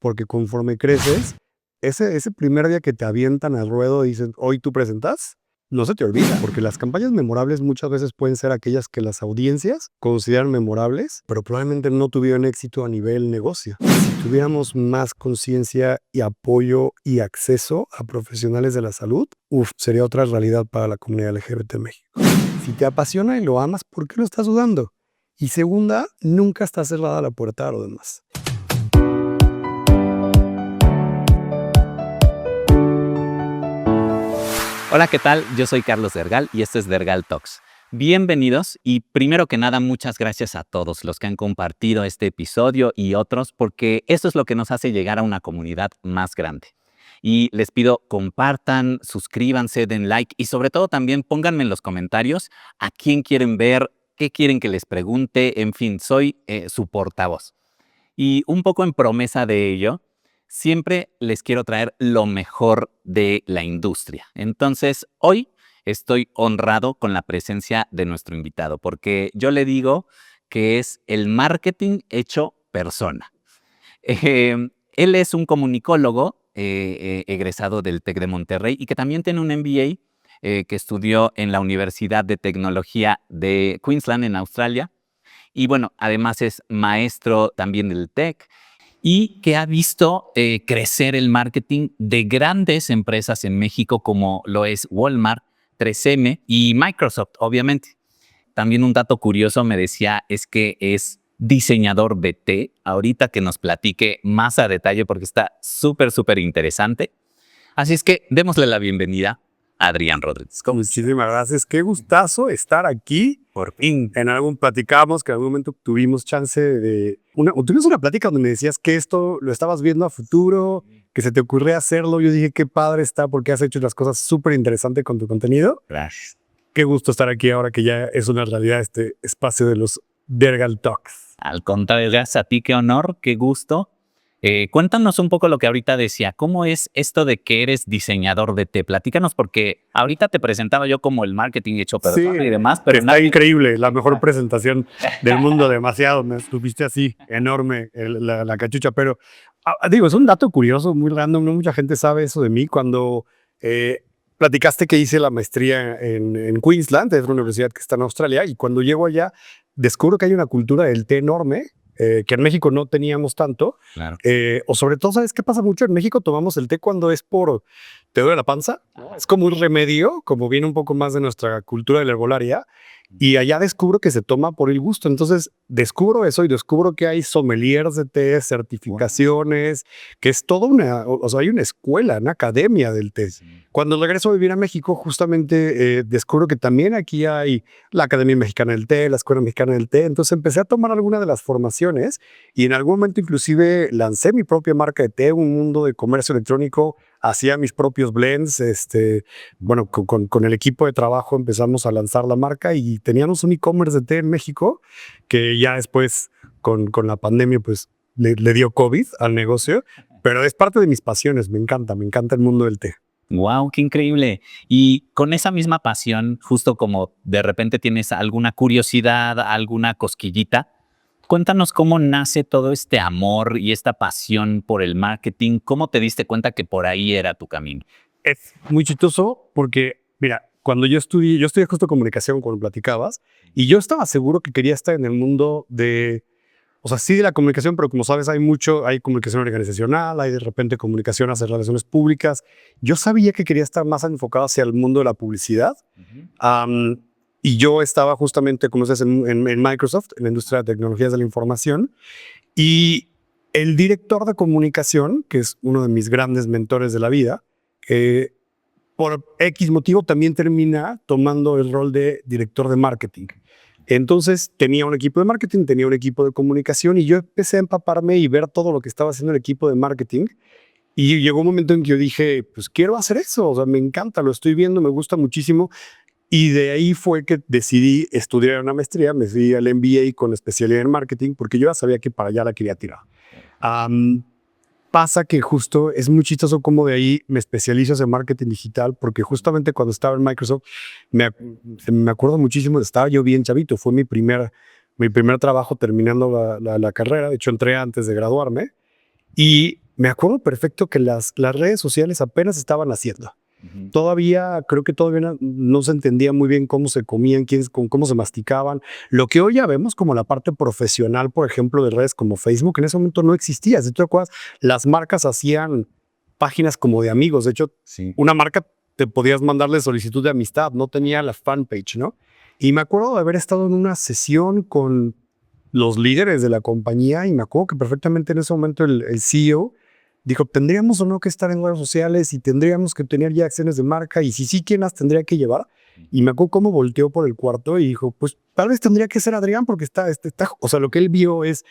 porque conforme creces, ese primer día que te avientan al ruedo y dicen, hoy tú presentas, no se te olvida, porque las campañas memorables muchas veces pueden ser aquellas que las audiencias consideran memorables, pero probablemente no tuvieron éxito a nivel negocio. Si tuviéramos más conciencia y apoyo y acceso a profesionales de la salud, sería otra realidad para la comunidad LGBT en México. Si te apasiona y lo amas, ¿por qué lo estás dudando? Y segunda, nunca está cerrada la puerta a lo demás. Hola, ¿qué tal? Yo soy Carlos Dergal y esto es Dergal Talks. Bienvenidos y primero que nada muchas gracias a todos los que han compartido este episodio y otros porque esto es lo que nos hace llegar a una comunidad más grande. Y les pido compartan, suscríbanse, den like y sobre todo también pónganme en los comentarios a quién quieren ver, qué quieren que les pregunte, en fin, soy su portavoz. Y un poco en promesa de ello, siempre les quiero traer lo mejor de la industria. Entonces, hoy estoy honrado con la presencia de nuestro invitado, porque yo le digo que es el marketing hecho persona. Él es un comunicólogo egresado del TEC de Monterrey y que también tiene un MBA que estudió en la Universidad de Tecnología de Queensland, en Australia. Y bueno, además es maestro también del TEC y que ha visto crecer el marketing de grandes empresas en México como lo es Walmart, 3M y Microsoft, obviamente. También un dato curioso me decía es que es diseñador de té. Ahorita que nos platique más a detalle porque está súper interesante. Así es que démosle la bienvenida a Adrián Rodríguez. Muchísimas gracias. Qué gustazo estar aquí. Por fin. Platicábamos que en algún momento tuvimos chance de... Tuvimos una plática donde me decías que esto lo estabas viendo a futuro, que se te ocurría hacerlo. Yo dije, qué padre está porque has hecho las cosas súper interesantes con tu contenido. Gracias. Qué gusto estar aquí ahora que ya es una realidad este espacio de los Dergal Talks. Al contrario, gracias a ti, qué honor, qué gusto. Cuéntanos un poco lo que ahorita decía. ¿Cómo es esto de que eres diseñador de té? Platícanos porque ahorita te presentaba yo como el marketing hecho persona y demás, pero está increíble. La mejor presentación del mundo, demasiado. Me estuviste así, enorme, la cachucha. Pero digo, es un dato curioso, muy random. No mucha gente sabe eso de mí. Cuando platicaste que hice la maestría en Queensland, es una universidad que está en Australia, y cuando llego allá, descubro que hay una cultura del té enorme, que en México no teníamos tanto. Claro. O sobre todo, ¿sabes qué pasa mucho? En México tomamos el té cuando es por te duele la panza. Es como un remedio, como viene un poco más de nuestra cultura de la herbolaria. Y allá descubro que se toma por el gusto. Entonces descubro eso y descubro que hay sommeliers de té, certificaciones, que es toda hay una escuela, una academia del té. Sí. Cuando regreso a vivir a México, justamente descubro que también aquí hay la Academia Mexicana del Té, la Escuela Mexicana del Té. Entonces empecé a tomar alguna de las formaciones y en algún momento inclusive lancé mi propia marca de té, un mundo de comercio electrónico. Hacía mis propios blends, con el equipo de trabajo empezamos a lanzar la marca y teníamos un e-commerce de té en México que ya después con la pandemia pues le dio COVID al negocio, pero es parte de mis pasiones, me encanta el mundo del té. Wow, qué increíble. Y con esa misma pasión, justo como de repente tienes alguna curiosidad, alguna cosquillita, cuéntanos cómo nace todo este amor y esta pasión por el marketing. ¿Cómo te diste cuenta que por ahí era tu camino? Es muy chistoso porque, mira, cuando yo estudié justo comunicación, cuando platicabas, y yo estaba seguro que quería estar en el mundo de, sí de la comunicación, pero como sabes, hay comunicación organizacional, hay de repente comunicación hacia relaciones públicas. Yo sabía que quería estar más enfocado hacia el mundo de la publicidad. Y yo estaba justamente, como dices, en Microsoft, en la industria de tecnologías de la información. Y el director de comunicación, que es uno de mis grandes mentores de la vida, por X motivo también termina tomando el rol de director de marketing. Entonces tenía un equipo de marketing, tenía un equipo de comunicación y yo empecé a empaparme y ver todo lo que estaba haciendo el equipo de marketing. Y llegó un momento en que yo dije, pues quiero hacer eso, me encanta, lo estoy viendo, me gusta muchísimo. Y de ahí fue que decidí estudiar una maestría, me fui al MBA con especialidad en marketing porque yo ya sabía que para allá la quería tirar. Pasa que justo es muy chistoso cómo de ahí me especializo en marketing digital porque justamente cuando estaba en Microsoft me acuerdo muchísimo, estaba yo bien chavito, fue mi primer trabajo terminando la carrera, de hecho entré antes de graduarme y me acuerdo perfecto que las redes sociales apenas estaban haciendo. Ujú. Creo que todavía no se entendía muy bien cómo se comían, cómo se masticaban. Lo que hoy ya vemos como la parte profesional, por ejemplo, de redes como Facebook, en ese momento no existía. Si tú te acuerdas, las marcas hacían páginas como de amigos. De hecho, Sí. una marca te podías mandarle solicitud de amistad, no tenía la fanpage, ¿no? Y me acuerdo de haber estado en una sesión con los líderes de la compañía y me acuerdo que perfectamente en ese momento el CEO dijo, tendríamos o no que estar en redes sociales y tendríamos que tener ya acciones de marca y si sí, ¿quién las tendría que llevar? Y me acuerdo cómo volteó por el cuarto y dijo, pues tal vez tendría que ser Adrián porque o sea, lo que él vio es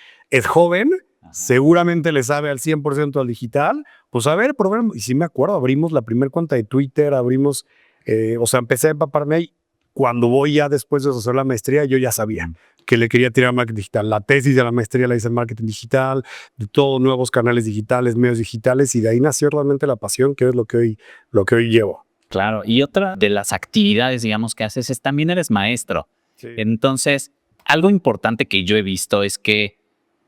joven, Ajá. seguramente le sabe al 100% al digital, pues a ver, probemos. Y sí me acuerdo, abrimos la primera cuenta de Twitter, o sea, empecé a empaparme ahí. Cuando voy ya después de hacer la maestría, yo ya sabía que le quería tirar marketing digital. La tesis de la maestría la hice en marketing digital, de todos nuevos canales digitales, medios digitales, y de ahí nació realmente la pasión, que es lo que hoy llevo. Claro, y otra de las actividades, digamos, que haces es también eres maestro. Sí. Entonces, algo importante que yo he visto es que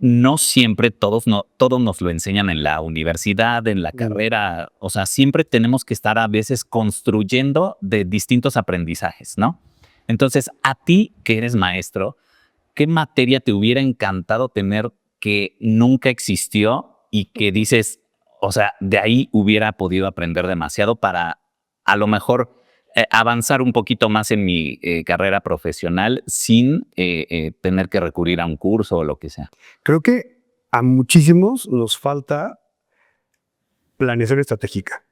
no siempre todos nos lo enseñan en la universidad, en la carrera. O sea, siempre tenemos que estar a veces construyendo de distintos aprendizajes, ¿no? Entonces, a ti que eres maestro, ¿qué materia te hubiera encantado tener que nunca existió y que dices, o sea, de ahí hubiera podido aprender demasiado para a lo mejor avanzar un poquito más en mi carrera profesional sin tener que recurrir a un curso o lo que sea? Creo que a muchísimos nos falta planeación estratégica.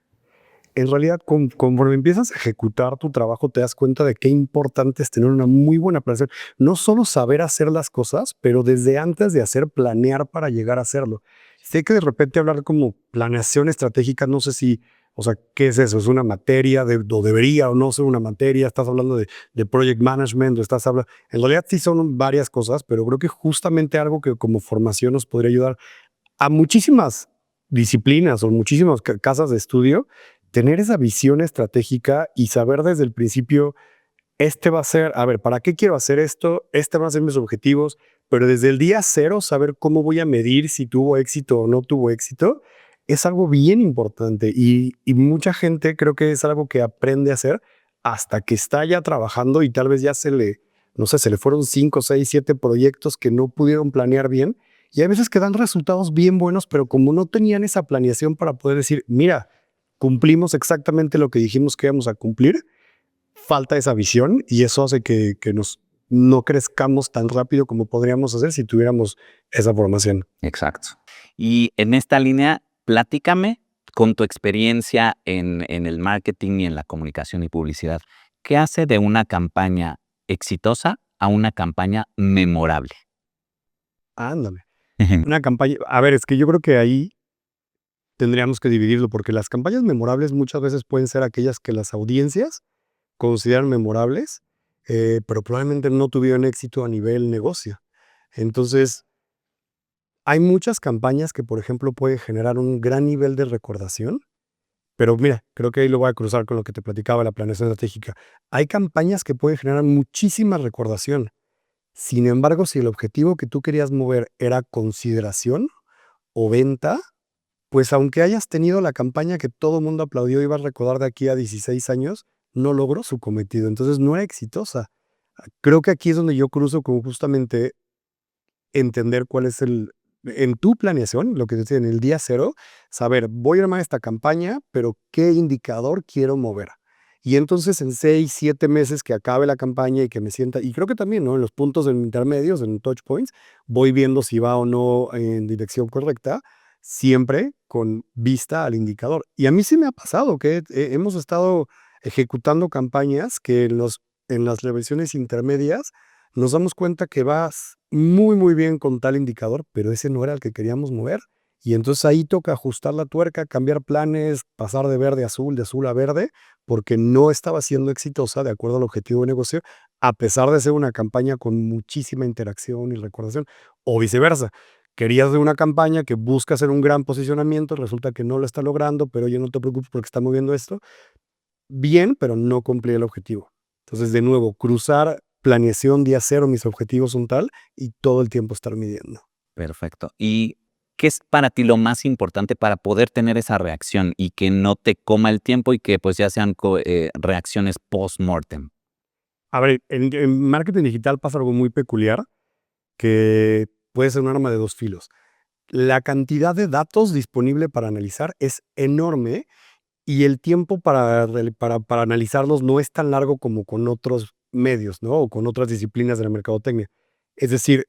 En realidad, conforme empiezas a ejecutar tu trabajo, te das cuenta de qué importante es tener una muy buena planeación. No solo saber hacer las cosas, pero desde antes de hacer, planear para llegar a hacerlo. Sé que de repente hablar como planeación estratégica, no sé si, o sea, ¿qué es eso? ¿Es una materia? ¿O debería o no ser una materia? ¿Estás hablando de project management? ¿O estás hablando? En realidad sí son varias cosas, pero creo que justamente algo que como formación nos podría ayudar a muchísimas disciplinas o muchísimas casas de estudio, tener esa visión estratégica y saber desde el principio, este va a ser, a ver, ¿para qué quiero hacer esto? Este van a ser mis objetivos, pero desde el día cero saber cómo voy a medir si tuvo éxito o no tuvo éxito, es algo bien importante y mucha gente creo que es algo que aprende a hacer hasta que está ya trabajando y tal vez ya no sé, se le fueron 5, 6, 7 proyectos que no pudieron planear bien y hay veces que dan resultados bien buenos, pero como no tenían esa planeación para poder decir, mira, cumplimos exactamente lo que dijimos que íbamos a cumplir, falta esa visión y eso hace que no crezcamos tan rápido como podríamos hacer si tuviéramos esa formación. Exacto. Y en esta línea, platícame con tu experiencia en el marketing y en la comunicación y publicidad. ¿Qué hace de una campaña exitosa a una campaña memorable? Ándale. Una campaña, a ver, es que yo creo que ahí tendríamos que dividirlo porque las campañas memorables muchas veces pueden ser aquellas que las audiencias consideran memorables, pero probablemente no tuvieron éxito a nivel negocio. Entonces, hay muchas campañas que, por ejemplo, pueden generar un gran nivel de recordación, pero mira, creo que ahí lo voy a cruzar con lo que te platicaba, la planeación estratégica. Hay campañas que pueden generar muchísima recordación. Sin embargo, si el objetivo que tú querías mover era consideración o venta, pues aunque hayas tenido la campaña que todo el mundo aplaudió y va a recordar de aquí a 16 años, no logró su cometido. Entonces no era exitosa. Creo que aquí es donde yo cruzo con justamente entender cuál es en tu planeación, lo que decía en el día cero, saber, voy a armar esta campaña, pero ¿qué indicador quiero mover? Y entonces en 6, 7 meses que acabe la campaña y que me sienta, y creo que también, ¿no? En los puntos intermedios, en touch points, voy viendo si va o no en dirección correcta, siempre con vista al indicador. Y a mí sí me ha pasado que hemos estado ejecutando campañas que en las revisiones intermedias nos damos cuenta que vas muy, muy bien con tal indicador, pero ese no era el que queríamos mover. Y entonces ahí toca ajustar la tuerca, cambiar planes, pasar de azul a verde, porque no estaba siendo exitosa de acuerdo al objetivo de negocio, a pesar de ser una campaña con muchísima interacción y recordación, o viceversa. Querías de una campaña que busca hacer un gran posicionamiento, resulta que no lo está logrando, pero oye, no te preocupes porque está moviendo esto. Bien, pero no cumplí el objetivo. Entonces, de nuevo, cruzar planeación día cero, mis objetivos son tal, y todo el tiempo estar midiendo. Perfecto. Y ¿qué es para ti lo más importante para poder tener esa reacción y que no te coma el tiempo y que pues ya sean reacciones post-mortem? A ver, en marketing digital pasa algo muy peculiar que puede ser un arma de dos filos. La cantidad de datos disponible para analizar es enorme y el tiempo para analizarlos no es tan largo como con otros medios, ¿no? O con otras disciplinas de la mercadotecnia. Es decir,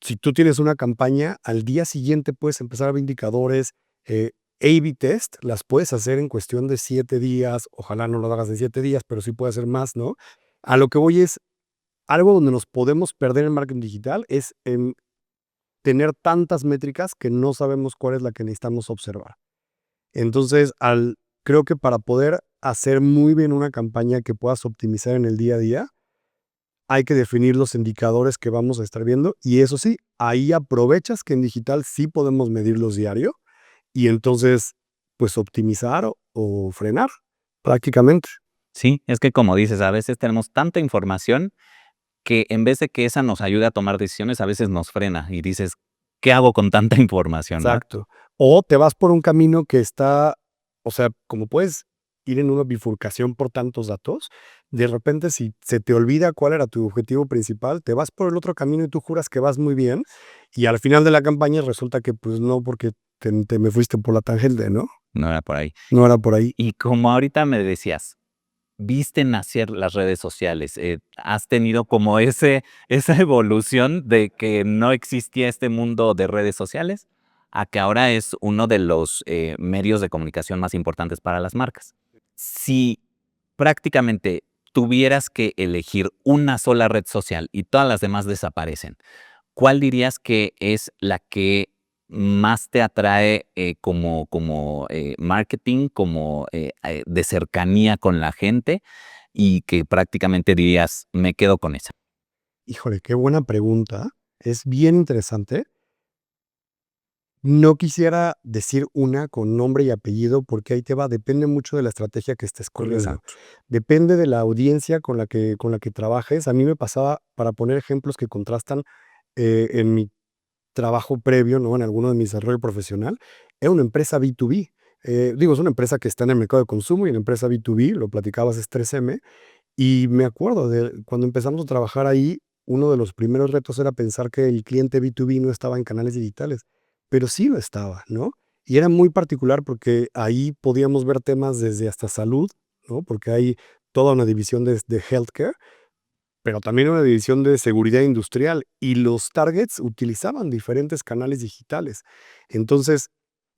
si tú tienes una campaña, al día siguiente puedes empezar a ver indicadores. A/B test las puedes hacer en cuestión de 7 días. Ojalá no lo hagas en 7 días, pero sí puede hacer más, ¿no? A lo que voy es algo donde nos podemos perder en marketing digital es en tener tantas métricas que no sabemos cuál es la que necesitamos observar. Entonces, creo que para poder hacer muy bien una campaña que puedas optimizar en el día a día, hay que definir los indicadores que vamos a estar viendo y eso sí, ahí aprovechas que en digital sí podemos medirlos diario y entonces, pues optimizar o frenar prácticamente. Sí, es que como dices, a veces tenemos tanta información que en vez de que esa nos ayude a tomar decisiones, a veces nos frena y dices, ¿qué hago con tanta información, no? Exacto. O te vas por un camino que está, o sea, como puedes ir en una bifurcación por tantos datos, de repente si se te olvida cuál era tu objetivo principal, te vas por el otro camino y tú juras que vas muy bien y al final de la campaña resulta que pues no, porque te me fuiste por la tangente, ¿no? No era por ahí. No era por ahí. Y como ahorita me decías, viste nacer las redes sociales, has tenido como esa evolución de que no existía este mundo de redes sociales a que ahora es uno de los medios de comunicación más importantes para las marcas. Si prácticamente tuvieras que elegir una sola red social y todas las demás desaparecen, ¿cuál dirías que es la que más te atrae como marketing, como de cercanía con la gente y que prácticamente dirías, me quedo con esa? Híjole, qué buena pregunta. Es bien interesante. No quisiera decir una con nombre y apellido porque ahí te va, depende mucho de la estrategia que estés corriendo. Exacto. Depende de la audiencia con la que trabajes. A mí me pasaba, para poner ejemplos que contrastan, en mi trabajo previo, ¿no? En alguno de mi desarrollo profesional, era una empresa B2B. Digo, es una empresa que está en el mercado de consumo y en la empresa B2B, lo platicabas, es 3M. Y me acuerdo de cuando empezamos a trabajar ahí, uno de los primeros retos era pensar que el cliente B2B no estaba en canales digitales, pero sí lo estaba, ¿no? Y era muy particular porque ahí podíamos ver temas desde hasta salud, ¿no? Porque hay toda una división de healthcare, pero también una división de seguridad industrial y los targets utilizaban diferentes canales digitales. Entonces,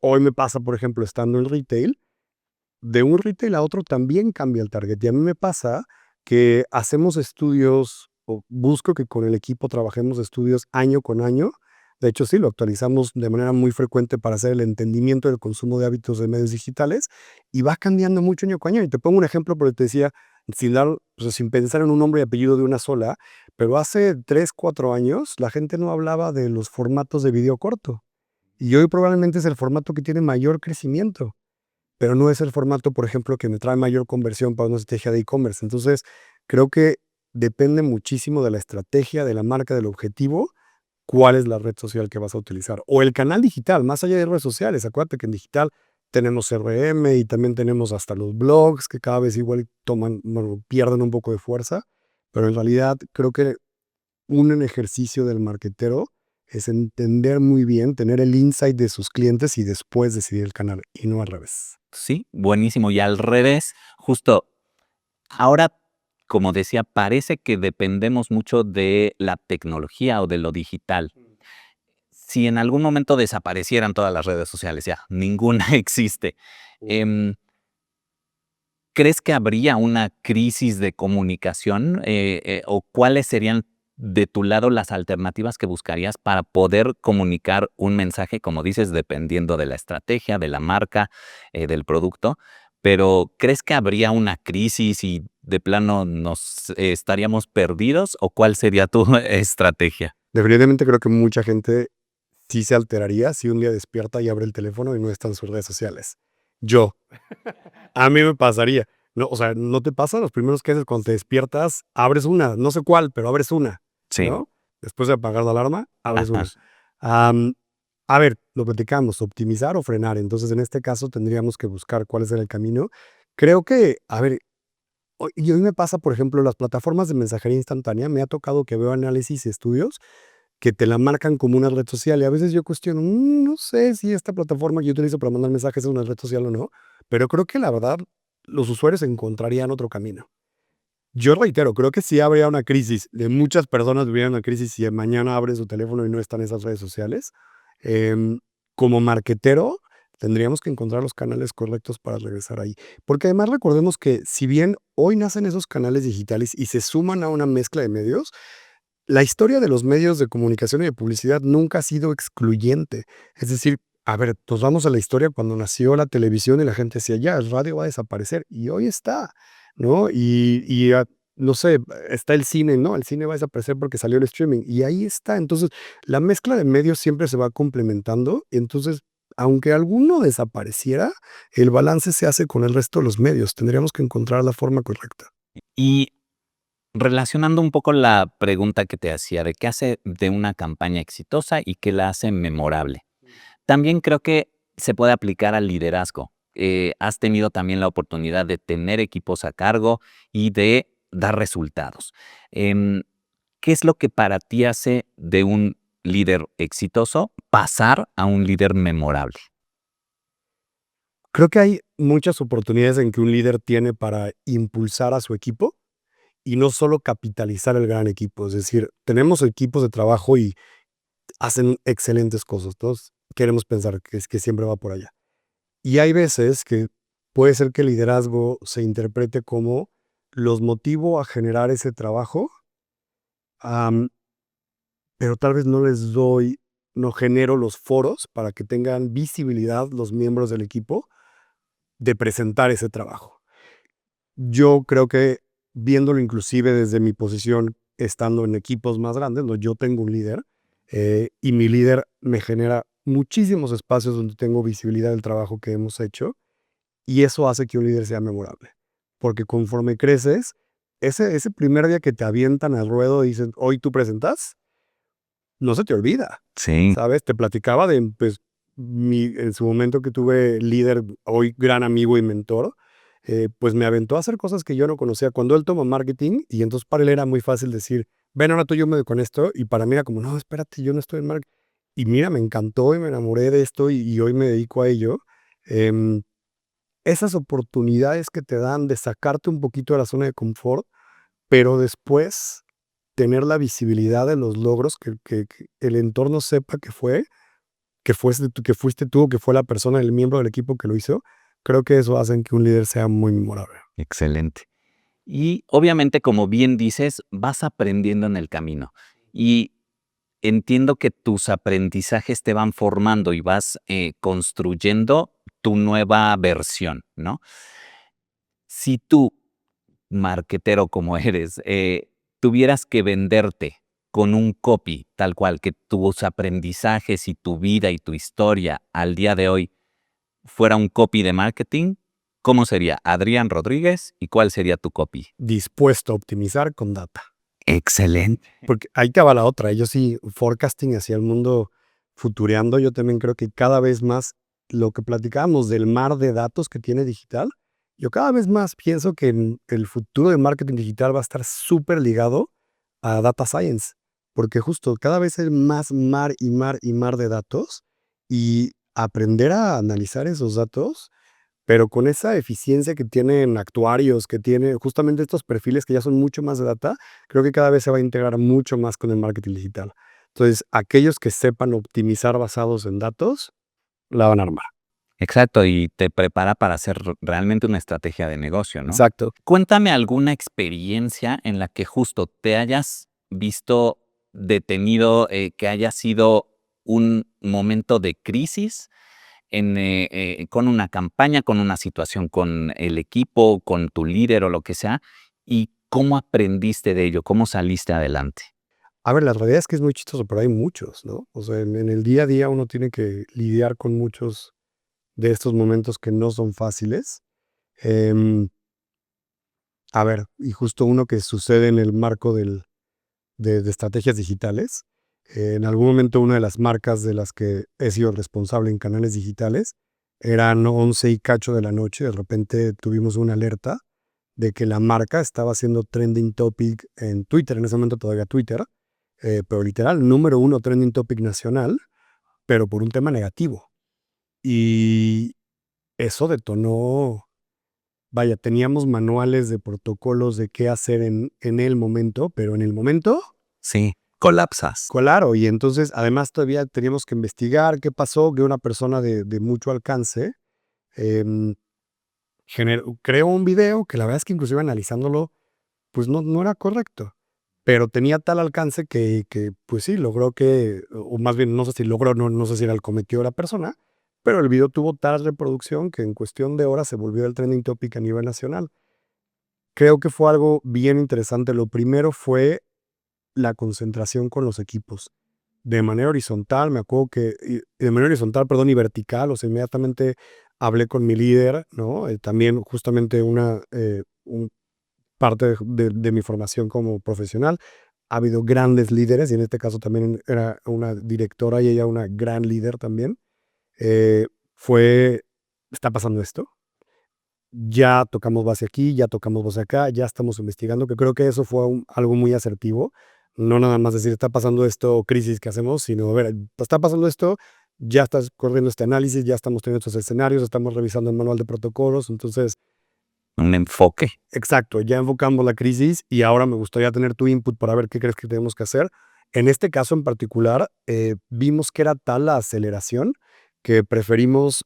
hoy me pasa, por ejemplo, estando en retail, de un retail a otro también cambia el target. Y a mí me pasa que hacemos estudios, o busco que con el equipo trabajemos estudios año con año. De hecho, sí, lo actualizamos de manera muy frecuente para hacer el entendimiento del consumo de hábitos de medios digitales y va cambiando mucho año con año. Y te pongo un ejemplo porque te decía, sin pensar en un nombre y apellido de una sola, pero hace 3, 4 años la gente no hablaba de los formatos de video corto. Y hoy probablemente es el formato que tiene mayor crecimiento, pero no es el formato, por ejemplo, que me trae mayor conversión para una estrategia de e-commerce. Entonces, creo que depende muchísimo de la estrategia, de la marca, del objetivo, cuál es la red social que vas a utilizar. O el canal digital, más allá de redes sociales. Acuérdate que en digital tenemos CRM y también tenemos hasta los blogs que cada vez igual pierden un poco de fuerza, pero en realidad creo que un ejercicio del marketero es entender muy bien, tener el insight de sus clientes y después decidir el canal, y no al revés. Sí, buenísimo. Y al revés, justo ahora, como decía, parece que dependemos mucho de la tecnología o de lo digital. Si en algún momento desaparecieran todas las redes sociales, ya, ninguna existe, em, ¿crees que habría una crisis de comunicación? ¿O cuáles serían de tu lado las alternativas que buscarías para poder comunicar un mensaje, como dices, dependiendo de la estrategia, de la marca, del producto? Pero, ¿crees que habría una crisis y de plano nos estaríamos perdidos? ¿O cuál sería tu estrategia? Definitivamente creo que mucha gente sí se alteraría si un día despierta y abre el teléfono y no están sus redes sociales. Yo, a mí me pasaría. No, o sea, ¿no te pasa? Los primeros que haces cuando te despiertas, abres una, no sé cuál, pero abres una, Sí. ¿no? Después de apagar la alarma, abres Ajá. una. A ver, lo platicamos, optimizar o frenar. Entonces, en este caso tendríamos que buscar cuál es el camino. Creo que, a ver, y hoy me pasa, por ejemplo, las plataformas de mensajería instantánea, me ha tocado que veo análisis y estudios que te la marcan como una red social y a veces yo cuestiono, no sé si esta plataforma que yo utilizo para mandar mensajes es una red social o no, pero creo que la verdad los usuarios encontrarían otro camino. Yo reitero, creo que sí habría una crisis, de muchas personas hubiera una crisis si mañana abren su teléfono y no están esas redes sociales. Em, Como marquetero, tendríamos que encontrar los canales correctos para regresar ahí. Porque además recordemos que si bien hoy nacen esos canales digitales y se suman a una mezcla de medios, la historia de los medios de comunicación y de publicidad nunca ha sido excluyente. Es decir, a ver, nos vamos a la historia cuando nació la televisión y la gente decía, ya, el radio va a desaparecer. Y hoy está, ¿no? No sé, está el cine, ¿no? El cine va a desaparecer porque salió el streaming. Y ahí está. Entonces, la mezcla de medios siempre se va complementando. Entonces, aunque alguno desapareciera, el balance se hace con el resto de los medios. Tendríamos que encontrar la forma correcta. Y relacionando un poco la pregunta que te hacía de qué hace de una campaña exitosa y qué la hace memorable. También creo que se puede aplicar al liderazgo. Has tenido también la oportunidad de tener equipos a cargo y de dar resultados. Em, ¿Qué es lo que para ti hace de un líder exitoso pasar a un líder memorable? Creo que hay muchas oportunidades en que un líder tiene para impulsar a su equipo y no solo capitalizar el gran equipo. Es decir, tenemos equipos de trabajo y hacen excelentes cosas. Todos queremos pensar que es que siempre va por allá. Y hay veces que puede ser que el liderazgo se interprete como los motivo a generar ese trabajo, am, pero tal vez no genero los foros para que tengan visibilidad los miembros del equipo de presentar ese trabajo. Yo creo que viéndolo inclusive desde mi posición, estando en equipos más grandes, ¿no? Yo tengo un líder y mi líder me genera muchísimos espacios donde tengo visibilidad del trabajo que hemos hecho y eso hace que un líder sea memorable. Porque conforme creces, ese primer día que te avientan al ruedo y dicen, hoy tú presentas, no se te olvida, Sí. ¿sabes? Te platicaba de, pues, en su momento que tuve líder, hoy gran amigo y mentor, pues me aventó a hacer cosas que yo no conocía. Cuando él tomó marketing, y entonces para él era muy fácil decir, ven, ahora tú yo me doy con esto, y para mí era como, no, espérate, yo no estoy en marketing. Y mira, me encantó y me enamoré de esto y hoy me dedico a ello. Em, Esas oportunidades que te dan de sacarte un poquito de la zona de confort, pero después tener la visibilidad de los logros, que el entorno sepa que fuiste tú, que fue la persona, el miembro del equipo que lo hizo, creo que eso hace que un líder sea muy memorable. Excelente. Y obviamente, como bien dices, vas aprendiendo en el camino. Y entiendo que tus aprendizajes te van formando y vas construyendo tu nueva versión, ¿no? Si tú, marketero como eres, tuvieras que venderte con un copy tal cual, que tus aprendizajes y tu vida y tu historia al día de hoy fuera un copy de marketing, ¿cómo sería? Adrián Rodríguez, ¿y cuál sería tu copy? Dispuesto a optimizar con data. Excelente. Porque ahí te va la otra. Yo sí, forecasting hacia el mundo futureando, yo también creo que cada vez más lo que platicábamos del mar de datos que tiene digital, yo cada vez más pienso que el futuro de marketing digital va a estar súper ligado a data science, porque justo cada vez hay más mar y mar y mar de datos y aprender a analizar esos datos pero con esa eficiencia que tienen actuarios, que tiene justamente estos perfiles que ya son mucho más de data, creo que cada vez se va a integrar mucho más con el marketing digital. Entonces, aquellos que sepan optimizar basados en datos, la van a armar. Exacto, y te prepara para hacer realmente una estrategia de negocio, ¿no? Exacto. Cuéntame alguna experiencia en la que justo te hayas visto detenido, que haya sido un momento de crisis con una campaña, con una situación, con el equipo, con tu líder o lo que sea, y cómo aprendiste de ello, cómo saliste adelante. A ver, la realidad es que es muy chistoso, pero hay muchos, ¿no? O sea, en el día a día uno tiene que lidiar con muchos de estos momentos que no son fáciles. Em, a ver, y justo uno que sucede en el marco de estrategias digitales. En algún momento una de las marcas de las que he sido responsable en canales digitales, eran 11 y cacho de la noche, de repente tuvimos una alerta de que la marca estaba haciendo trending topic en Twitter, en ese momento todavía Twitter, pero literal, número uno trending topic nacional, pero por un tema negativo. Y eso detonó, vaya, teníamos manuales de protocolos de qué hacer en el momento, pero en el momento, Sí, colapsas. claro, y entonces además todavía teníamos que investigar qué pasó, que una persona de mucho alcance em, creó un video que la verdad es que inclusive analizándolo, pues no era correcto, pero tenía tal alcance que pues sí, logró que, o más bien no sé si logró, no sé si era el cometido de la persona, pero el video tuvo tal reproducción que en cuestión de horas se volvió el trending topic a nivel nacional. Creo que fue algo bien interesante. Lo primero fue la concentración con los equipos. De manera horizontal, me acuerdo que, de manera horizontal, perdón, y vertical, o sea, inmediatamente hablé con mi líder, ¿no? También justamente un parte de mi formación como profesional. Ha habido grandes líderes y en este caso también era una directora y ella una gran líder también. Eh, fue, está pasando esto, ya tocamos base aquí, ya tocamos base acá, ya estamos investigando, que creo que eso fue algo muy asertivo. No nada más decir, está pasando esto, crisis, ¿qué hacemos? Sino, a ver, está pasando esto, ya estás corriendo este análisis, ya estamos teniendo estos escenarios, estamos revisando el manual de protocolos, entonces, Un enfoque. exacto, ya enfocamos la crisis y ahora me gustaría tener tu input para ver qué crees que tenemos que hacer. En este caso en particular, vimos que era tal la aceleración que preferimos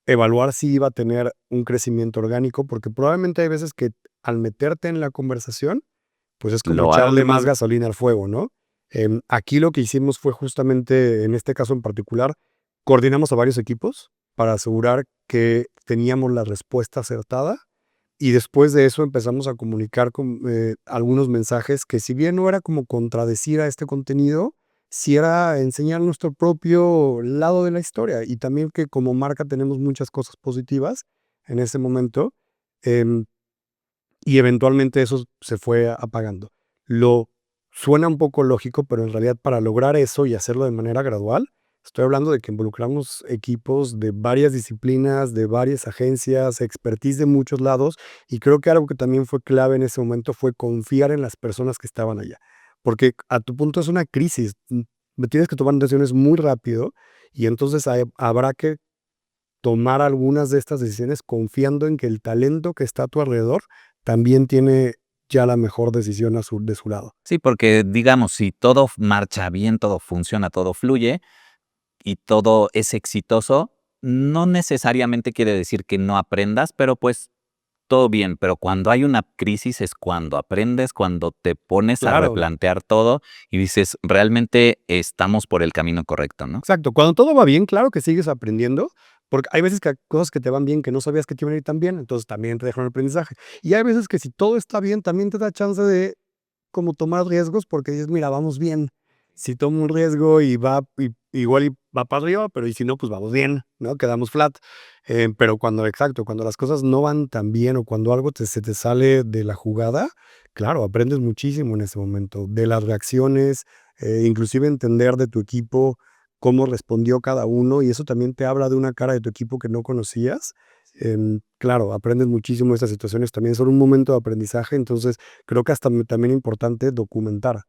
evaluar si iba a tener un crecimiento orgánico, porque probablemente hay veces que al meterte en la conversación, pues es como Lo echarle más armas. gasolina al fuego, ¿no? Aquí lo que hicimos fue justamente, en este caso en particular, coordinamos a varios equipos para asegurar que teníamos la respuesta acertada y después de eso empezamos a comunicar con, algunos mensajes que si bien no era como contradecir a este contenido, sí era enseñar nuestro propio lado de la historia y también que como marca tenemos muchas cosas positivas en ese momento, em, y eventualmente eso se fue apagando. Lo suena un poco lógico, pero en realidad para lograr eso y hacerlo de manera gradual, estoy hablando de que involucramos equipos de varias disciplinas, de varias agencias, expertise de muchos lados, y creo que algo que también fue clave en ese momento fue confiar en las personas que estaban allá. Porque a tu punto es una crisis, tienes que tomar decisiones muy rápido y entonces habrá que tomar algunas de estas decisiones confiando en que el talento que está a tu alrededor también tiene ya la mejor decisión de su lado. Sí, porque digamos, si todo marcha bien, todo funciona, todo fluye y todo es exitoso, no necesariamente quiere decir que no aprendas, pero pues todo bien. Pero cuando hay una crisis es cuando aprendes, cuando te pones a Claro, replantear todo y dices, realmente estamos por el camino correcto, ¿no? exacto. Cuando todo va bien, claro que sigues aprendiendo, porque hay veces que hay cosas que te van bien que no sabías que te iban a ir tan bien, entonces también te dejan el aprendizaje. Y hay veces que si todo está bien, también te da chance de como tomar riesgos porque dices, mira, vamos bien. Si tomo un riesgo y igual y va para arriba, pero y si no, pues vamos bien, ¿no? Quedamos flat. Pero cuando, exacto, cuando las cosas no van tan bien o cuando algo se te sale de la jugada, claro, aprendes muchísimo en ese momento, de las reacciones, inclusive entender de tu equipo cómo respondió cada uno y eso también te habla de una cara de tu equipo que no conocías. Claro, aprendes muchísimo de estas situaciones, también son un momento de aprendizaje, entonces creo que hasta también importante documentar.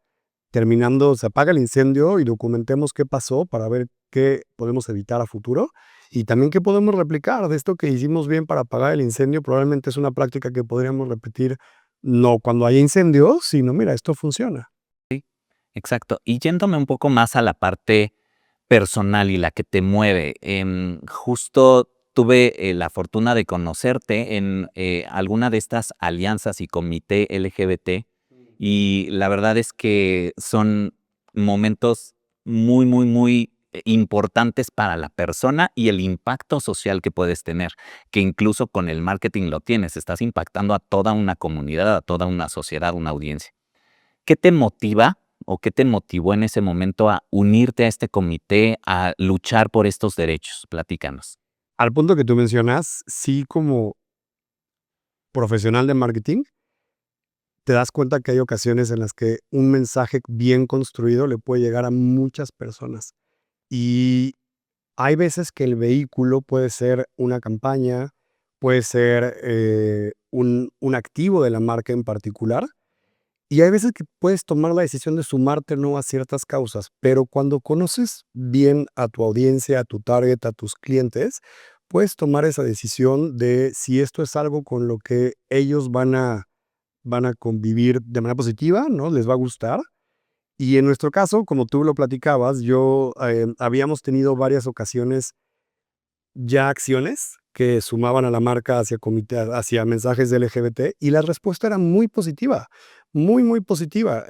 Terminando, se apaga el incendio y documentemos qué pasó para ver qué podemos evitar a futuro y también qué podemos replicar de esto que hicimos bien para apagar el incendio. Probablemente es una práctica que podríamos repetir no cuando haya incendios, sino mira, esto funciona. Exacto. Y yéndome un poco más a la parte personal y la que te mueve, justo tuve la fortuna de conocerte en alguna de estas alianzas y comité LGBT y la verdad es que son momentos muy, muy, muy importantes para la persona y el impacto social que puedes tener, que incluso con el marketing lo tienes, estás impactando a toda una comunidad, a toda una sociedad, una audiencia. ¿Qué te motiva o qué te motivó en ese momento a unirte a este comité, a luchar por estos derechos? Platícanos. Al punto que tú mencionas, sí como profesional de marketing, te das cuenta que hay ocasiones en las que un mensaje bien construido le puede llegar a muchas personas. Y hay veces que el vehículo puede ser una campaña, puede ser un activo de la marca en particular, y hay veces que puedes tomar la decisión de sumarte o no a ciertas causas, pero cuando conoces bien a tu audiencia, a tu target, a tus clientes, puedes tomar esa decisión de si esto es algo con lo que ellos van a convivir de manera positiva, ¿no? Les va a gustar. Y en nuestro caso, como tú lo platicabas, habíamos tenido varias ocasiones ya acciones que sumaban a la marca hacia mensajes de LGBT, y la respuesta era muy positiva, muy, muy positiva.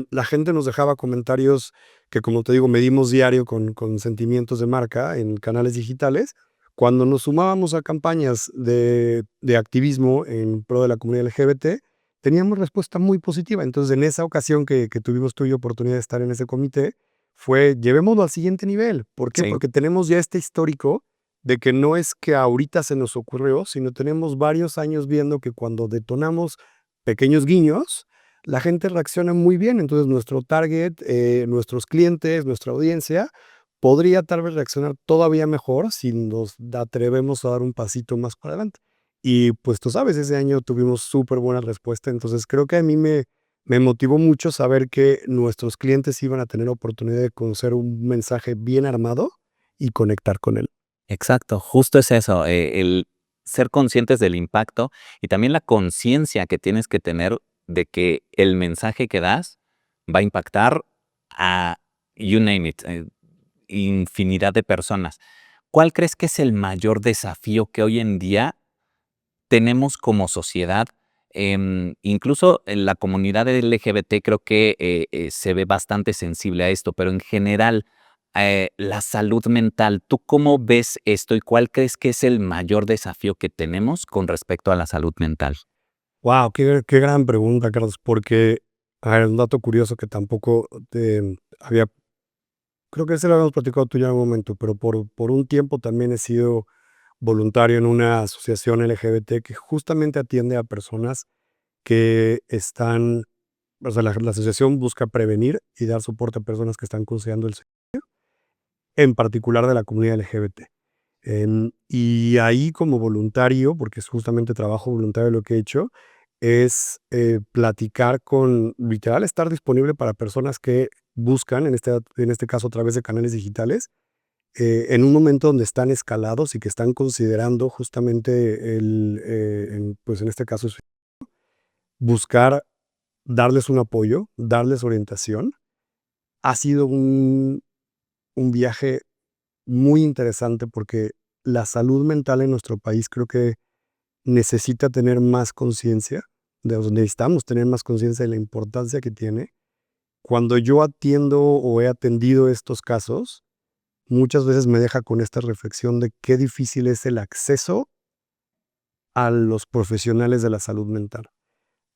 La gente nos dejaba comentarios que, como te digo, medimos diario con sentimientos de marca en canales digitales. Cuando nos sumábamos a campañas de activismo en pro de la comunidad LGBT, teníamos respuesta muy positiva. Entonces, en esa ocasión que tuvimos tú y yo oportunidad de estar en ese comité, fue llevémoslo al siguiente nivel. ¿Por qué? Sí. Porque tenemos ya este histórico de que no es que ahorita se nos ocurrió, sino tenemos varios años viendo que cuando detonamos pequeños guiños, la gente reacciona muy bien. Entonces, nuestro target, nuestros clientes, nuestra audiencia, podría tal vez reaccionar todavía mejor si nos atrevemos a dar un pasito más para adelante. Y pues tú sabes, ese año tuvimos súper buena respuesta. Entonces, creo que a mí me motivó mucho saber que nuestros clientes iban a tener oportunidad de conocer un mensaje bien armado y conectar con él. Exacto, justo es eso, el ser conscientes del impacto y también la conciencia que tienes que tener de que el mensaje que das va a impactar a, you name it, infinidad de personas. ¿Cuál crees que es el mayor desafío que hoy en día tenemos como sociedad? Incluso en la comunidad LGBT creo que se ve bastante sensible a esto, pero en general, la salud mental, ¿tú cómo ves esto y cuál crees que es el mayor desafío que tenemos con respecto a la salud mental? Wow, qué gran pregunta, Carlos, porque, a ver, un dato curioso que tampoco te había, creo que ese lo habíamos platicado tú ya en algún momento, pero por un tiempo también he sido voluntario en una asociación LGBT que justamente atiende a personas que están, o sea, la asociación busca prevenir y dar soporte a personas que están considerando el suicidio, en particular de la comunidad LGBT. Y ahí como voluntario, porque es justamente trabajo voluntario lo que he hecho, es platicar literal, estar disponible para personas que buscan, en este caso a través de canales digitales, en un momento donde están escalados y que están considerando justamente pues en este caso, buscar darles un apoyo, darles orientación. Ha sido un viaje muy interesante porque la salud mental en nuestro país creo que necesita tener más conciencia, necesitamos tener más conciencia de la importancia que tiene. Cuando yo atiendo o he atendido estos casos, muchas veces me deja con esta reflexión de qué difícil es el acceso a los profesionales de la salud mental.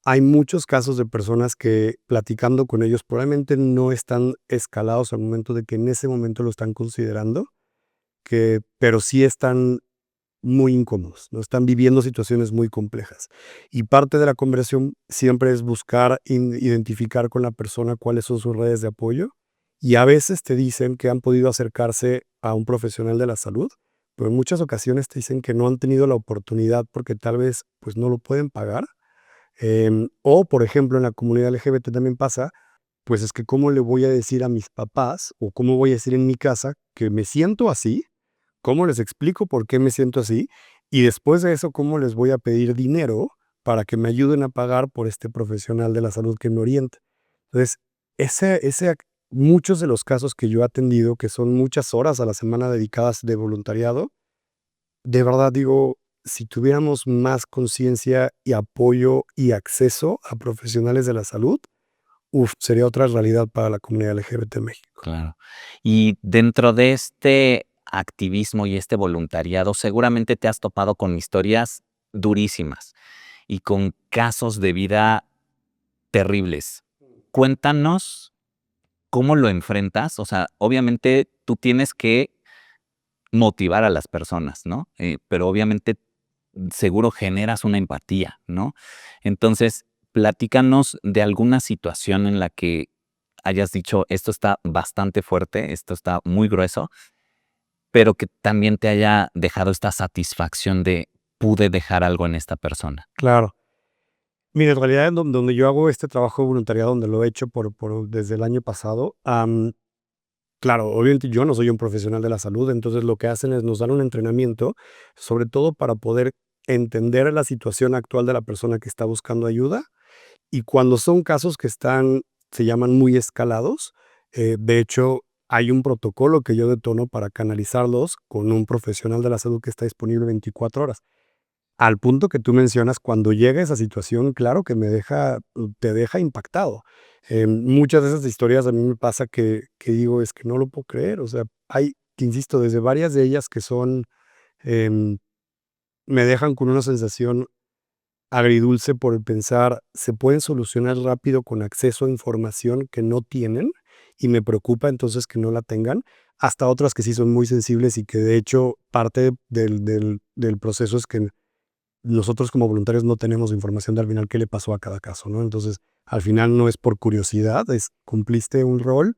Hay muchos casos de personas que platicando con ellos probablemente no están escalados al momento de que en ese momento lo están considerando, pero sí están muy incómodos, ¿no? Están viviendo situaciones muy complejas. Y parte de la conversación siempre es buscar identificar con la persona cuáles son sus redes de apoyo. Y a veces te dicen que han podido acercarse a un profesional de la salud, pero en muchas ocasiones te dicen que no han tenido la oportunidad porque tal vez pues no lo pueden pagar. O, por ejemplo, en la comunidad LGBT también pasa, pues es que cómo le voy a decir a mis papás o cómo voy a decir en mi casa que me siento así. ¿Cómo les explico por qué me siento así? Y después de eso, ¿cómo les voy a pedir dinero para que me ayuden a pagar por este profesional de la salud que me oriente? Entonces, muchos de los casos que yo he atendido, que son muchas horas a la semana dedicadas de voluntariado, de verdad digo, si tuviéramos más conciencia y apoyo y acceso a profesionales de la salud, sería otra realidad para la comunidad LGBT en México. Claro. Y dentro de este activismo y este voluntariado, seguramente te has topado con historias durísimas y con casos de vida terribles. Cuéntanos cómo lo enfrentas. O sea, obviamente tú tienes que motivar a las personas, ¿no? Pero obviamente seguro generas una empatía, ¿no? Entonces, platícanos de alguna situación en la que hayas dicho, esto está bastante fuerte, esto está muy grueso, pero que también te haya dejado esta satisfacción de pude dejar algo en esta persona. Claro. Mira, en realidad, donde yo hago este trabajo de voluntariado, donde lo he hecho desde el año pasado, claro, obviamente yo no soy un profesional de la salud, entonces lo que hacen es nos dan un entrenamiento, sobre todo para poder entender la situación actual de la persona que está buscando ayuda. Y cuando son casos que se llaman muy escalados, de hecho, hay un protocolo que yo detono para canalizarlos con un profesional de la salud que está disponible 24 horas. Al punto que tú mencionas, cuando llega esa situación, claro que te deja impactado. Muchas de esas historias a mí me pasa que digo, es que no lo puedo creer. O sea, te insisto, desde varias de ellas que em, me dejan con una sensación agridulce por el pensar, se pueden solucionar rápido con acceso a información que no tienen y me preocupa entonces que no la tengan, hasta otras que sí son muy sensibles y que de hecho parte del proceso es que nosotros como voluntarios no tenemos información de al final qué le pasó a cada caso, ¿no? Entonces, al final no es por curiosidad, es cumpliste un rol.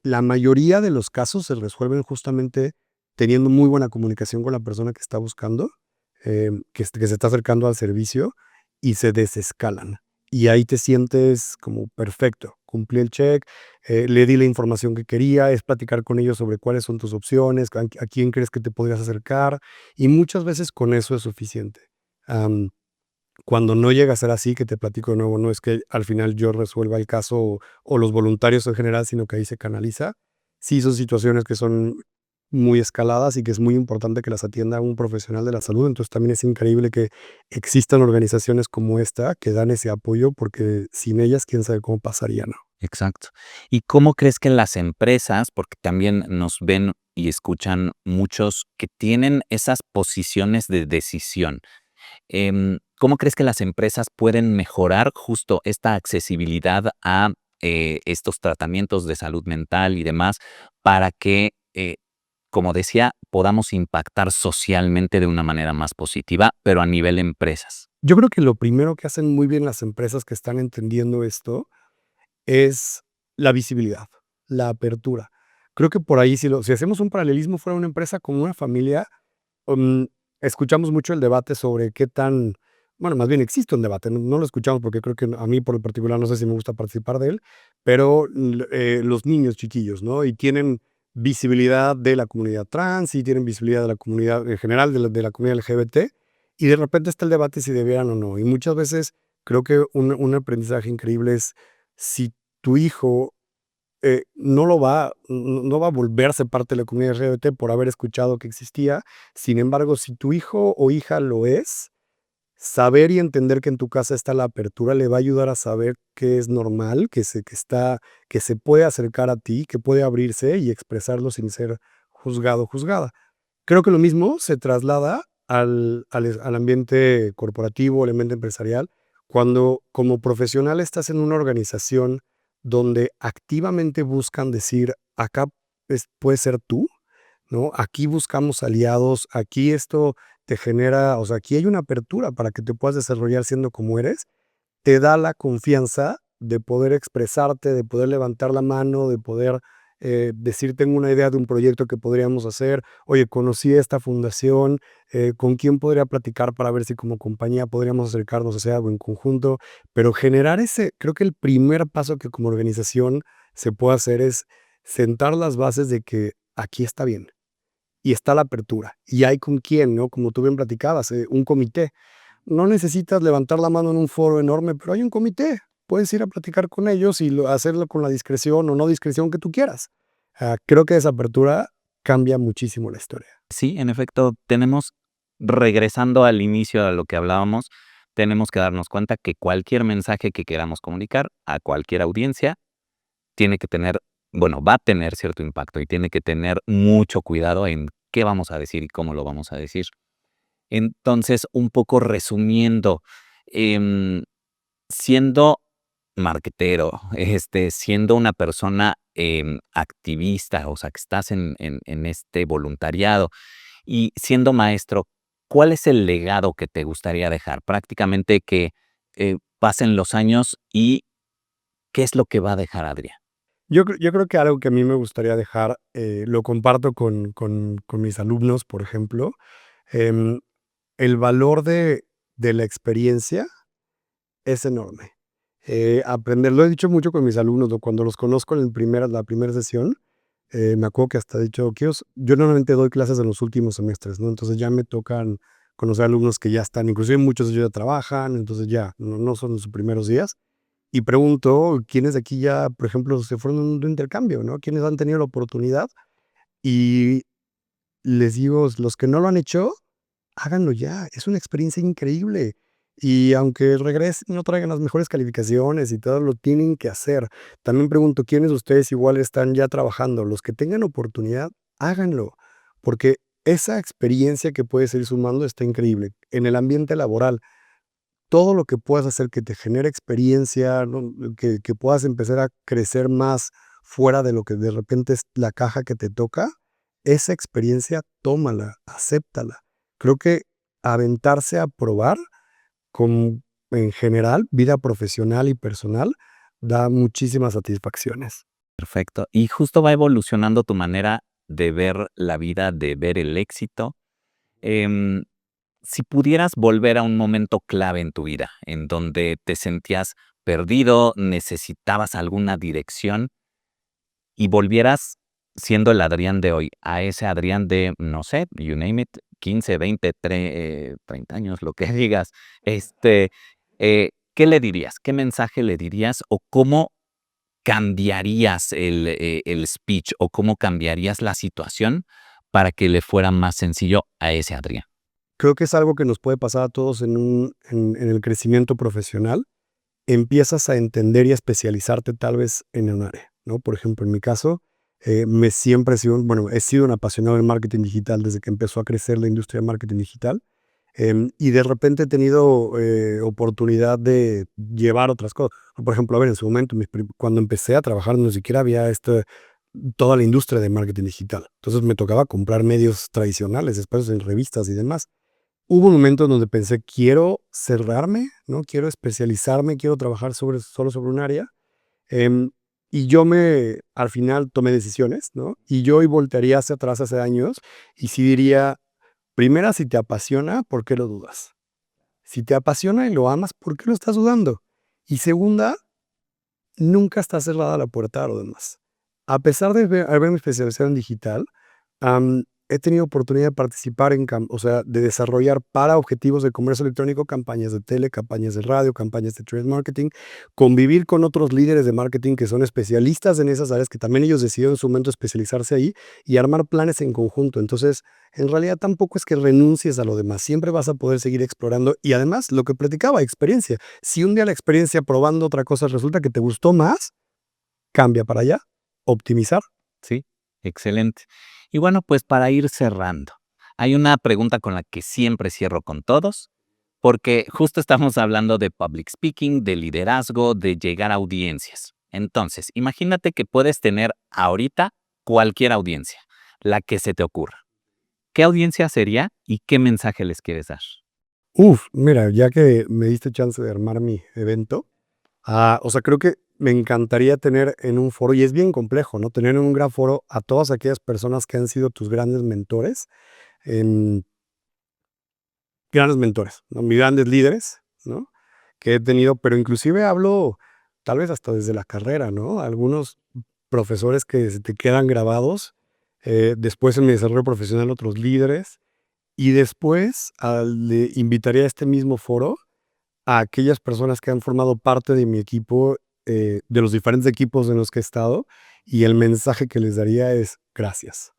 La mayoría de los casos se resuelven justamente teniendo muy buena comunicación con la persona que está buscando, que se está acercando al servicio y se desescalan. Y ahí te sientes como perfecto, cumplí el check, le di la información que quería, es platicar con ellos sobre cuáles son tus opciones, a quién crees que te podrías acercar, y muchas veces con eso es suficiente. Am, Cuando no llega a ser así, que te platico de nuevo, no es que al final yo resuelva el caso o los voluntarios en general, sino que ahí se canaliza. Sí, son situaciones que son muy escaladas y que es muy importante que las atienda un profesional de la salud. Entonces también es increíble que existan organizaciones como esta que dan ese apoyo porque sin ellas quién sabe cómo pasaría, ¿no? Exacto. ¿Y cómo crees que las empresas, porque también nos ven y escuchan muchos que tienen esas posiciones de decisión, cómo crees que las empresas pueden mejorar justo esta accesibilidad a estos tratamientos de salud mental y demás para que, como decía, podamos impactar socialmente de una manera más positiva, pero a nivel empresas? Yo creo que lo primero que hacen muy bien las empresas que están entendiendo esto es la visibilidad, la apertura. Creo que por ahí, si hacemos un paralelismo fuera una empresa como una familia, mm, escuchamos mucho el debate sobre qué tan, bueno, más bien existe un debate, no lo escuchamos porque creo que a mí por el particular no sé si me gusta participar de él, pero los niños chiquillos, ¿no? Y tienen visibilidad de la comunidad trans y tienen visibilidad de la comunidad en general, de la comunidad LGBT, y de repente está el debate si debieran o no. Y muchas veces creo que un aprendizaje increíble es si tu hijo no va a volverse parte de la comunidad LGBT por haber escuchado que existía. Sin embargo, si tu hijo o hija lo es, saber y entender que en tu casa está la apertura le va a ayudar a saber que es normal, que se puede acercar a ti, que puede abrirse y expresarlo sin ser juzgado o juzgada. Creo que lo mismo se traslada al ambiente corporativo, al ambiente empresarial, cuando como profesional estás en una organización donde activamente buscan decir, acá puedes ser tú, ¿no? Aquí buscamos aliados, aquí esto te genera, o sea, aquí hay una apertura para que te puedas desarrollar siendo como eres, te da la confianza de poder expresarte, de poder levantar la mano, de poder decir, tengo una idea de un proyecto que podríamos hacer, oye, conocí esta fundación, con quién podría platicar para ver si como compañía podríamos acercarnos a hacer algo en conjunto, pero generar creo que el primer paso que como organización se puede hacer es sentar las bases de que aquí está bien y está la apertura y hay con quién, ¿no? Como tú bien platicabas, un comité. No necesitas levantar la mano en un foro enorme, pero hay un comité. Puedes ir a platicar con ellos y hacerlo con la discreción o no discreción que tú quieras. Creo que esa apertura cambia muchísimo la historia. Sí, en efecto, regresando al inicio a lo que hablábamos, tenemos que darnos cuenta que cualquier mensaje que queramos comunicar a cualquier audiencia tiene que tener, bueno, va a tener cierto impacto y tiene que tener mucho cuidado en qué vamos a decir y cómo lo vamos a decir. Entonces, un poco resumiendo, em, siendo marketero, siendo una persona activista, o sea, que estás en este voluntariado y siendo maestro, ¿cuál es el legado que te gustaría dejar? Prácticamente que pasen los años y qué es lo que va a dejar Adrián. Yo creo que algo que a mí me gustaría dejar, lo comparto con mis alumnos, por ejemplo, em, el valor de la experiencia es enorme. Aprender, lo he dicho mucho con mis alumnos, ¿no? Cuando los conozco en la primera sesión, me acuerdo que hasta he dicho, yo normalmente doy clases en los últimos semestres, ¿no? Entonces ya me tocan conocer alumnos que ya están, inclusive muchos de ellos ya trabajan, entonces ya no son sus primeros días. Y pregunto, ¿quiénes de aquí ya, por ejemplo, se fueron de un intercambio, ¿no? ¿Quiénes han tenido la oportunidad? Y les digo, los que no lo han hecho, háganlo ya, es una experiencia increíble. Y aunque regresen y no traigan las mejores calificaciones y todo, lo tienen que hacer. También pregunto, ¿quiénes de ustedes igual están ya trabajando? Los que tengan oportunidad, háganlo, porque esa experiencia que puedes ir sumando está increíble. En el ambiente laboral, todo lo que puedas hacer que te genere experiencia, ¿no? Que puedas empezar a crecer más fuera de lo que de repente es la caja que te toca, esa experiencia tómala, acéptala. Creo que aventarse a probar con, en general, vida profesional y personal, da muchísimas satisfacciones. Perfecto. Y justo va evolucionando tu manera de ver la vida, de ver el éxito. Em, si pudieras volver a un momento clave en tu vida, en donde te sentías perdido, necesitabas alguna dirección y volvieras siendo el Adrián de hoy, a ese Adrián de, no sé, you name it, 15, 20, 30 años, lo que digas, ¿qué le dirías? ¿Qué mensaje le dirías? ¿O cómo cambiarías el speech o cómo cambiarías la situación para que le fuera más sencillo a ese Adrián? Creo que es algo que nos puede pasar a todos en el crecimiento profesional. Empiezas a entender y a especializarte tal vez en un área, ¿no? Por ejemplo, en mi caso, siempre he sido un apasionado del marketing digital desde que empezó a crecer la industria del marketing digital. Y de repente he tenido oportunidad de llevar otras cosas. Por ejemplo, a ver, en su momento, cuando empecé a trabajar, no siquiera había toda la industria de marketing digital. Entonces me tocaba comprar medios tradicionales, espacios en revistas y demás. Hubo un momento en donde pensé, quiero cerrarme, ¿no? Quiero especializarme, quiero trabajar solo sobre un área. Em, y al final tomé decisiones, ¿no? Y yo hoy voltearía hacia atrás hace años y sí diría, primera, si te apasiona, ¿por qué lo dudas? Si te apasiona y lo amas, ¿por qué lo estás dudando? Y segunda, nunca está cerrada la puerta a lo demás. A pesar de haberme especializado en digital, he tenido oportunidad de participar o sea, de desarrollar para objetivos de comercio electrónico campañas de tele, campañas de radio, campañas de trade marketing, convivir con otros líderes de marketing que son especialistas en esas áreas, que también ellos decidieron en su momento especializarse ahí y armar planes en conjunto. Entonces, en realidad tampoco es que renuncies a lo demás, siempre vas a poder seguir explorando y además lo que platicaba, experiencia. Si un día la experiencia probando otra cosa resulta que te gustó más, cambia para allá, optimizar. Sí, excelente. Y bueno, pues para ir cerrando, hay una pregunta con la que siempre cierro con todos, porque justo estamos hablando de public speaking, de liderazgo, de llegar a audiencias. Entonces, imagínate que puedes tener ahorita cualquier audiencia, la que se te ocurra. ¿Qué audiencia sería y qué mensaje les quieres dar? Mira, ya que me diste chance de armar mi evento, o sea, creo que me encantaría tener en un foro, y es bien complejo, ¿no? Tener en un gran foro a todas aquellas personas que han sido tus grandes mentores, em, ¿no? Mis grandes líderes, ¿no? Que he tenido, pero inclusive hablo tal vez hasta desde la carrera, ¿no? Algunos profesores que se te quedan grabados, después en mi desarrollo profesional otros líderes, y después le invitaría a este mismo foro a aquellas personas que han formado parte de mi equipo, de los diferentes equipos en los que he estado, y el mensaje que les daría es gracias,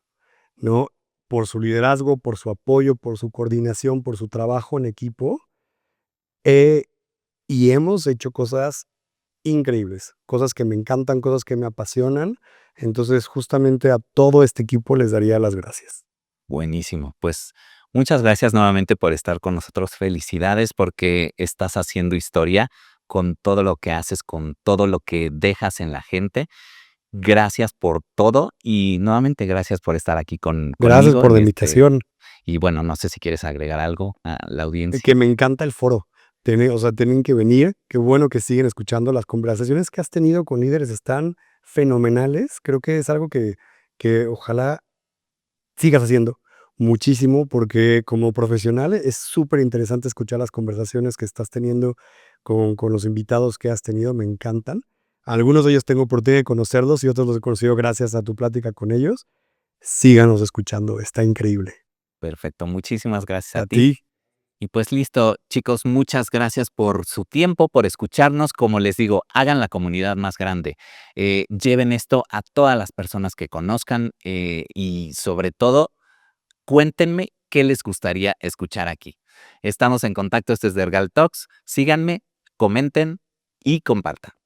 ¿no? Por su liderazgo, por su apoyo, por su coordinación, por su trabajo en equipo. He y hemos hecho cosas increíbles, cosas que me encantan, cosas que me apasionan. Entonces, justamente a todo este equipo les daría las gracias. Buenísimo. Pues muchas gracias nuevamente por estar con nosotros. Felicidades porque estás haciendo historia con todo lo que haces, con todo lo que dejas en la gente. Gracias por todo y nuevamente gracias por estar aquí Gracias conmigo por en la este. invitación, Y bueno, no sé si quieres agregar algo a la audiencia. que me encanta el foro. O sea, tienen que venir. Qué bueno que siguen escuchando. Las conversaciones que has tenido con líderes están fenomenales. Creo que es algo que ojalá sigas haciendo muchísimo, porque como profesional es súper interesante escuchar las conversaciones que estás teniendo con los invitados que has tenido. Me encantan. Algunos de ellos tengo oportunidad de conocerlos y otros los he conocido gracias a tu plática con ellos. Síganos escuchando. Está increíble. Perfecto, muchísimas gracias a A ti. ti. Y pues listo, chicos, muchas gracias por su tiempo, por escucharnos. Como les digo, hagan la comunidad más grande. Lleven esto a todas las personas que conozcan y sobre todo, cuéntenme qué les gustaría escuchar aquí. Estamos en contacto, este es Dergal Talks. Síganme, comenten y compartan.